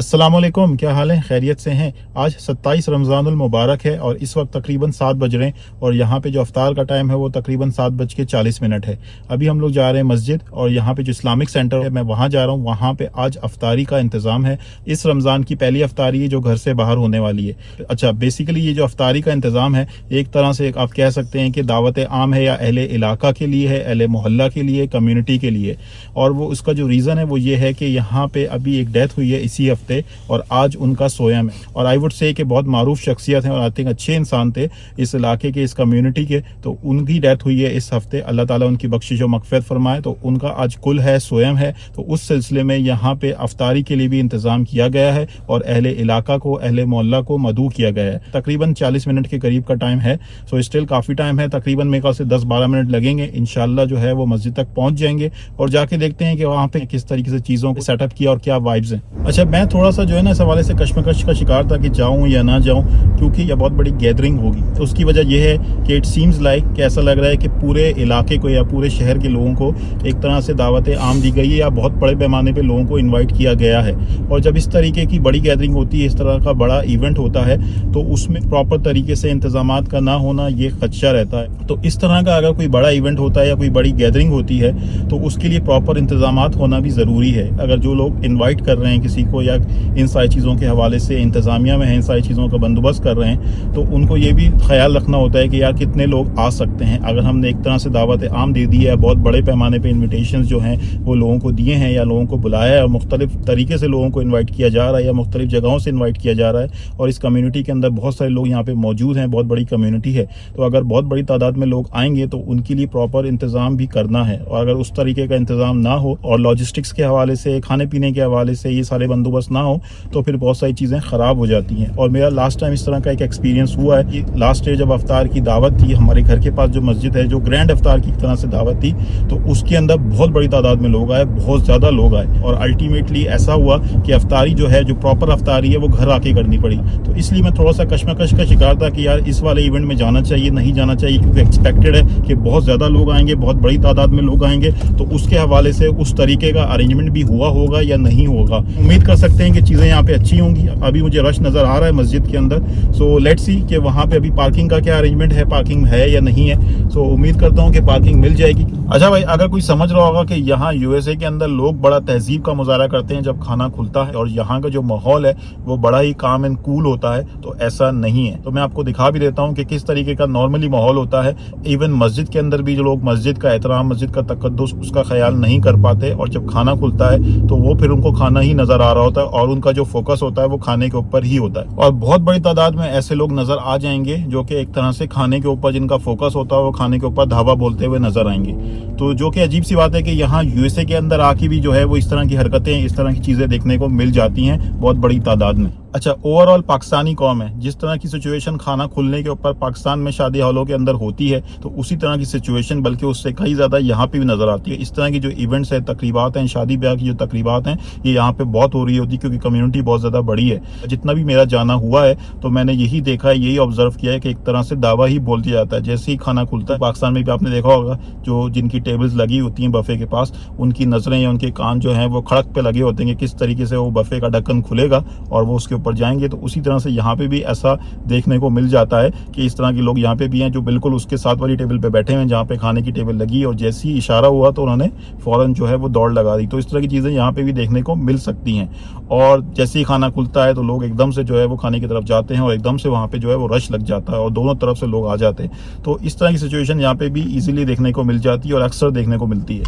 अस्सलाम वालेकुम, क्या हाल है? खैरियत से हैं? आज 27 रमज़ानुल मुबारक है और इस वक्त तकरीबन 7 बज रहे हैं और यहाँ पे जो अफ्तार का टाइम है वो तकरीबन 7:40 है। अभी हम लोग जा रहे हैं मस्जिद और यहाँ पे जो इस्लामिक सेंटर है मैं वहाँ जा रहा हूँ। वहाँ पे आज अफ्तारी का इंतज़ाम है। इस रमज़ान की पहली अफ्तारी है जो घर से बाहर होने वाली है। अच्छा, बेसिकली ये जो अफ्तारी का इंतज़ाम है एक तरह से आप कह सकते हैं कि दावत आम है या अहले इलाका के लिए है, अहले मोहल्ला के लिए, कम्युनिटी के लिए। और वो उसका जो रीज़न है वो ये है कि यहाँ पे अभी एक डेथ हुई है इसी हफ्ते और आज उनका सोयम है। और आई वुड से कि बहुत मारूफ शख्सियत हैं और आई थिंक अच्छे इंसान थे इस इलाके के, इस कम्युनिटी के। तो उनकी डेथ हुई है इस हफ्ते। अल्लाह ताला उनकी बख्शिश और मग़फ़िरत फरमाए। तो उनका आज कुल है, सोयम है। तो उस सिलसिले में यहाँ पे अफ्तारी के लिए भी इंतज़ाम किया गया है और अहले इलाका को, अहले मोहल्ला को मदऊ किया गया है। तकरीबन 40 मिनट के करीब का टाइम है। सो स्टिल काफ़ी टाइम है, तकरीबन मेरे ख्याल से 10-12 मिनट लगेंगे। इंशाल्लाह जो है वो मस्जिद तक पहुँच जाएंगे और जाके देखते हैं कि वहाँ पे किस तरीके से चीज़ों को सेटअप किया और क्या वाइब्स हैं। अच्छा, मैं थोड़ा सा जो है ना इस हवाले से कश्मकश का शिकार था कि जाऊं या ना जाऊं, क्योंकि यह बहुत बड़ी गैदरिंग होगी। तो उसकी वजह यह है कि इट सीम्स लाइक कि ऐसा लग रहा है कि पूरे इलाके को या पूरे शहर के लोगों को एक तरह से दावत आम दी गई है या बहुत बड़े पैमाने पे लोगों को इनवाइट किया गया है। और जब इस तरीके की बड़ी गैदरिंग होती है, इस तरह का बड़ा इवेंट होता है, तो उसमें प्रॉपर तरीके से इंतजामात का ना होना ये खदशा रहता है। तो इस तरह का अगर कोई बड़ा इवेंट होता है या कोई बड़ी गैदरिंग होती है तो उसके लिए प्रॉपर इंतजामात होना भी ज़रूरी है। अगर जो लोग इन्वाइट कर रहे हैं किसी को या इन सारी चीज़ों के हवाले से इंतज़ामिया में है, इन सारी चीज़ों का बंदोबस्त कर रहे हैं, तो उनको ये भी ख्याल रखना होता है कि यार कितने लोग आ सकते हैं। अगर हमने एक तरह से दावत आम दे दी है, बहुत बड़े पैमाने पे इन्विटेशंस जो हैं वो लोगों को दिए हैं या लोगों को बुलाया है और मुख्तलिफ तरीके से लोगों को इन्वाइट किया जा रहा है या मुख्तलिफ जगहों से इन्वाइट किया जा रहा है और इस कम्यूनिटी के अंदर बहुत सारे लोग यहाँ पे मौजूद हैं, बहुत बड़ी कम्यूनिटी है। तो अगर बहुत बड़ी तादाद में लोग आएंगे तो उनके लिए प्रॉपर इंतज़ाम भी करना है। और अगर उस तरीके का इंतज़ाम ना हो और लॉजिस्टिक्स के हवाले से, खाने पीने के हवाले से ये सारे बंदोबस्त ना हो तो फिर बहुत सारी चीज़ें ख़राब हो जाती हैं। और मेरा लास्ट टाइम इस तरह का एक एक्सपीरियंस हुआ है कि लास्ट ईयर जब अफ्तार की दावत थी, हमारे घर के पास जो मस्जिद है, जो ग्रैंड अफ्तार की तरह से दावत थी, तो उसके अंदर बहुत बड़ी तादाद में लोग आए, बहुत ज़्यादा लोग आए और अल्टीमेटली ऐसा हुआ कि अफ्तारी जो है, जो प्रॉपर अफ्तारी है, वो घर आके करनी पड़ी। तो इसलिए मैं थोड़ा सा कश्मकश का शिकार था कि यार इस वाले इवेंट में जाना चाहिए, नहीं जाना चाहिए, क्योंकि एक्सपेक्टेड है कि बहुत ज़्यादा लोग आएंगे, बहुत बड़ी तादाद में लोग आएंगे। तो उसके हवाले से उस तरीके का अरेंजमेंट भी हुआ होगा या नहीं होगा। उम्मीद कर सकते हैं कि चीज़ें यहाँ पे अच्छी होंगी। अभी मुझे रश नज़र आ रहा है मस्जिद के अंदर। सो लेट्स सी कि वहाँ पे अभी पार्किंग का क्या अरेंजमेंट है, पार्किंग है या नहीं है। सो उम्मीद करता हूँ कि पार्किंग मिल जाएगी। अच्छा भाई, अगर कोई समझ रहा होगा कि यहाँ यूएसए के अंदर लोग बड़ा तहजीब का मुजाहरा करते हैं जब खाना खुलता है और यहाँ का जो माहौल है वो बड़ा ही काम एंड कूल होता है, तो ऐसा नहीं है। तो मैं आपको दिखा भी देता हूँ कि किस तरीके का नॉर्मली माहौल होता है। इवन मस्जिद के अंदर भी जो लोग मस्जिद का एहतराम, मस्जिद का तकद्दुस, उसका ख्याल नहीं कर पाते और जब खाना खुलता है तो वो फिर उनको खाना ही नजर आ रहा होता है और उनका जो फोकस होता है वो खाने के ऊपर ही होता है। और बहुत बड़ी तादाद में ऐसे लोग नजर आ जाएंगे जो कि एक तरह से खाने के ऊपर जिनका फोकस होता है वो खाने के ऊपर धावा बोलते हुए नजर आएंगे। तो जो कि अजीब सी बात है कि यहाँ यूएसए के अंदर आके भी जो है वो इस तरह की हरकतें, इस तरह की चीजें देखने को मिल जाती हैं बहुत बड़ी तादाद में। अच्छा, ओवरऑल पाकिस्तानी कौम है, जिस तरह की सिचुएशन खाना खुलने के ऊपर पाकिस्तान में शादी हॉलों के अंदर होती है, तो उसी तरह की सिचुएशन बल्कि उससे कई ज़्यादा यहाँ पे भी नज़र आती है। इस तरह की जो इवेंट्स है, तकरीबात हैं, शादी ब्याह की जो तकरीबात हैं, ये यहाँ पे बहुत हो रही होती है क्योंकि कम्युनिटी बहुत ज़्यादा बड़ी है। जितना भी मेरा जाना हुआ है तो मैंने यही देखा है, यही ऑब्जर्व किया है कि एक तरह से दावा ही बोल दिया जाता है जैसे ही खाना खुलता है। पाकिस्तान में भी आपने देखा होगा जो जिनकी टेबल्स लगी होती हैं बफे के पास, उनकी नज़रें या उनके कान जो हैं वो खड़क पे लगे होते हैं कि किस तरीके से वो बफे का ढक्कन खुलेगा और वो उसके ऊपर जाएंगे। तो उसी तरह से यहाँ पे भी ऐसा देखने को मिल जाता है कि इस तरह के लोग यहाँ पे भी हैं जो बिल्कुल उसके साथ वाली टेबल पे बैठे हैं जहाँ पे खाने की टेबल लगी और जैसे ही इशारा हुआ तो उन्होंने फौरन जो है वो दौड़ लगा दी। तो इस तरह की चीज़ें यहाँ पे भी देखने को मिल सकती हैं। और जैसे ही खाना खुलता है तो लोग एकदम से जो है वो खाने की तरफ जाते हैं और एकदम से वहाँ पे जो है वो रश लग जाता है और दोनों तरफ से लोग आ जाते हैं। तो इस तरह की सिचुएशन यहाँ पे भी ईजिली देखने को मिल जाती है और अक्सर देखने को मिलती है।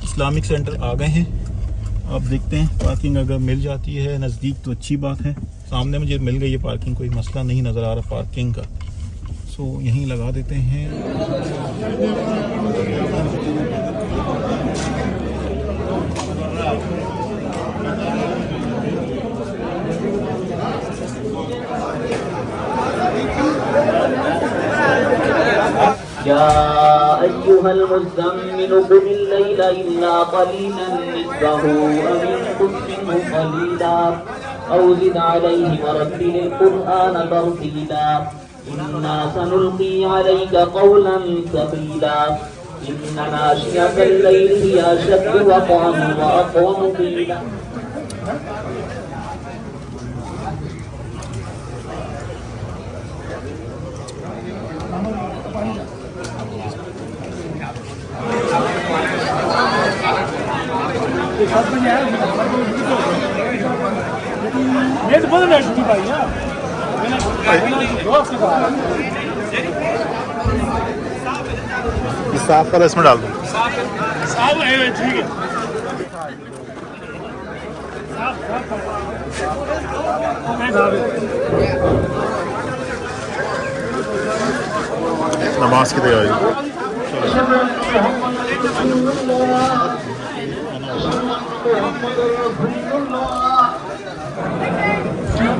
इस्लामिक सेंटर आ गए हैं, अब देखते हैं पार्किंग अगर मिल जाती है नज़दीक तो अच्छी बात है। सामने मुझे मिल गई है पार्किंग, कोई मसला नहीं नज़र आ रहा पार्किंग का। सो यहीं लगा देते हैं। या अय्युहल मुज़्ज़म्मिल क़ुमिल लैला इल्ला क़लीलन निस्फ़हु अव इंक़ुस मिन्हु क़लीला औ ज़िद अलैहि वरत्तिलिल क़ुरआन तर्तीला इन्ना सनुल्क़ी अलैका क़ौलन सक़ीला इन्ना नाशियतल लैलि हिया अशद्दु वक़अन व अक़वामु क़ीला। इस साफ वाला इसमें डाल दो। नमाज की तैयारी।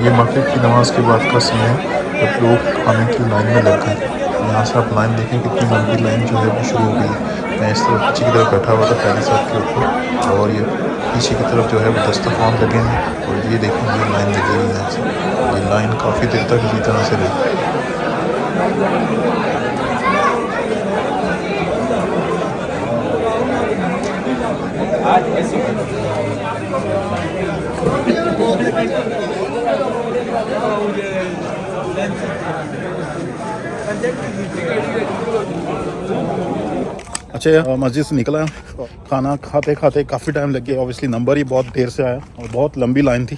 ये मगरिब की नमाज के बाद का समय है जब लोग खाने की लाइन में लग गए। यहाँ से आप लाइन देखें कितनी लंबी लाइन जो है वो शुरू हो गई। मैं इस तरफ पीछे की तरफ बैठा हुआ था पहले साथ के ऊपर, और ये पीछे की तरफ जो है वो दस्तरखान लगे हैं, और ये देखें ये लाइन लगी हुई है यहाँ से। ये लाइन काफ़ी देर तक इसी तरह से रही। अच्छा, मस्जिद से निकला, खाना खाते खाते काफ़ी टाइम लग गया। ऑब्वियसली नंबर ही बहुत देर से आया और बहुत लंबी लाइन थी,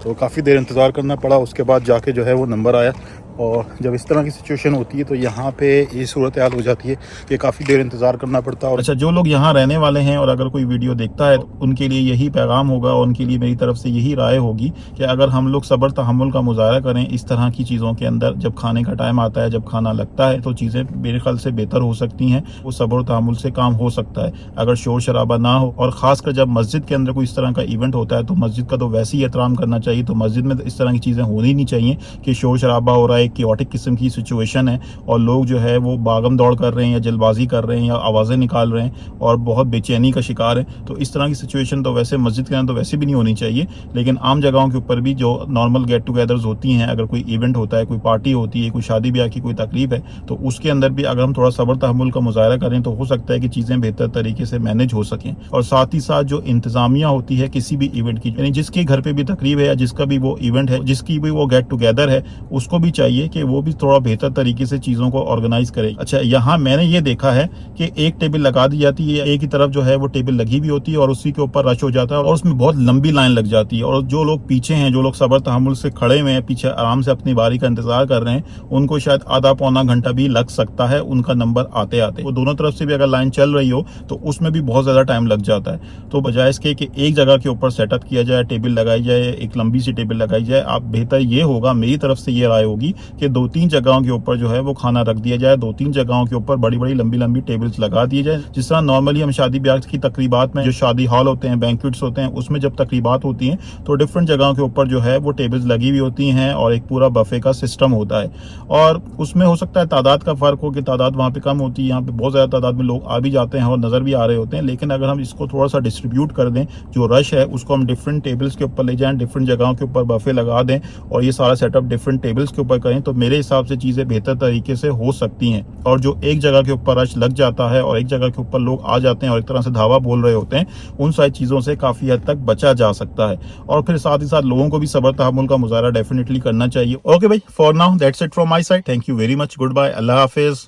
तो काफ़ी देर इंतज़ार करना पड़ा। उसके बाद जाके जो है वो नंबर आया। और जब इस तरह की सिचुएशन होती है तो यहाँ पे ये सूरत हाल हो जाती है कि काफ़ी देर इंतज़ार करना पड़ता है। और अच्छा, जो लोग यहाँ रहने वाले हैं और अगर कोई वीडियो देखता है तो उनके लिए यही पैगाम होगा और उनके लिए मेरी तरफ से यही राय होगी कि अगर हम लोग सब्र तहम्मुल का मुजाहरा करें इस तरह की चीज़ों के अंदर, जब खाने का टाइम आता है, जब खाना लगता है, तो चीज़ें मेरे ख्याल से बेहतर हो सकती हैं। वो सब्र तहम्मुल से काम हो सकता है अगर शोर शराबा ना हो। और ख़ासकर जब मस्जिद के अंदर कोई इस तरह का इवेंट होता है तो मस्जिद का तो वैसे ही एहतराम करना चाहिए। तो मस्जिद में इस तरह की चीज़ें होनी नहीं चाहिए कि शोर शराबा हो रहा है, क्योटिक किस्म की सिचुएशन है और लोग जो है वो भागम दौड़ कर रहे हैं या जल्दबाजी कर रहे हैं या आवाज़ें निकाल रहे हैं और बहुत बेचैनी का शिकार है। तो इस तरह की सिचुएशन तो वैसे मस्जिद के अंदर तो वैसे भी नहीं होनी चाहिए। लेकिन आम जगहों के ऊपर भी जो नॉर्मल गेट टुगेदर्स होती हैं, अगर कोई इवेंट होता है, कोई पार्टी होती है, कोई शादी ब्याह की कोई तकलीफ है, तो उसके अंदर भी अगर हम थोड़ा सब्र तहम्मुल का मुजाहरा करें तो हो सकता है कि चीज़ें बेहतर तरीके से मैनेज हो सकें। और साथ ही साथ जो इंतजामिया होती है किसी भी इवेंट की, यानी जिसके घर पे भी तकरीब है या जिसका भी वो इवेंट है, जिसकी भी वो गेट टुगेदर है, उसको भी चाहिए कि वो भी थोड़ा बेहतर तरीके से चीज़ों को ऑर्गेनाइज करे। अच्छा, यहाँ मैंने ये देखा है कि एक टेबल लगा दी जाती है, एक ही तरफ जो है वो टेबल लगी हुई होती है और उसी के ऊपर रश हो जाता है और उसमें बहुत लंबी लाइन लग जाती है। और जो लोग पीछे हैं, जो लोग सब्र तहम्मुल से खड़े हुए हैं, पीछे आराम से अपनी बारी का इंतजार कर रहे हैं, उनको शायद आधा पौना घंटा भी लग सकता है उनका नंबर आते आते। वो दोनों तरफ से भी अगर लाइन चल रही हो तो उसमें भी बहुत ज्यादा टाइम लग जाता है। तो बजाय इसके कि एक जगह के ऊपर सेटअप किया जाए, टेबल लगाई जाए, एक लंबी सी टेबल लगाई जाए, आप बेहतर ये होगा, मेरी तरफ से ये राय होगी कि 2-3 जगहों के ऊपर जो है वो खाना रख दिया जाए, 2-3 जगहों के ऊपर बड़ी बड़ी लंबी लंबी टेबल्स लगा दिए जाए। जिस तरह नॉर्मली हम शादी ब्याह की तकरीबात में, जो शादी हॉल होते हैं, बैंक्वेट्स होते हैं, उसमें जब तकरीबात होती हैं तो डिफरेंट जगहों के ऊपर जो है वो टेबल्स लगी हुई होती हैं और एक पूरा बफे का सिस्टम होता है। और उसमें हो सकता है तादाद का फर्क हो कि तादाद वहाँ पे कम होती है, यहाँ पे बहुत ज्यादा तादाद में लोग आ भी जाते हैं और नजर भी आ रहे होते हैं। लेकिन अगर हम इसको थोड़ा सा डिस्ट्रीब्यूट कर दें, जो रश है उसको हम डिफरेंट टेबल्स के ऊपर ले जाएं, डिफरेंट जगहों के ऊपर बफे लगा दें और ये सारा सेटअप डिफरेंट टेबल्स के ऊपर करें, तो मेरे हिसाब से चीजें बेहतर तरीके से हो सकती हैं। और जो एक जगह के ऊपर रश लग जाता है और एक जगह के ऊपर लोग आ जाते हैं और एक तरह से धावा बोल रहे होते हैं, उन सारी चीजों से काफी हद तक बचा जा सकता है। और फिर साथ ही साथ लोगों को भी सब्र तहम्मुल का मुजाहरा डेफिनेटली करना चाहिए। ओके भाई, for now that's it from my side. Thank you very much, good bye, अल्लाह हाफिज।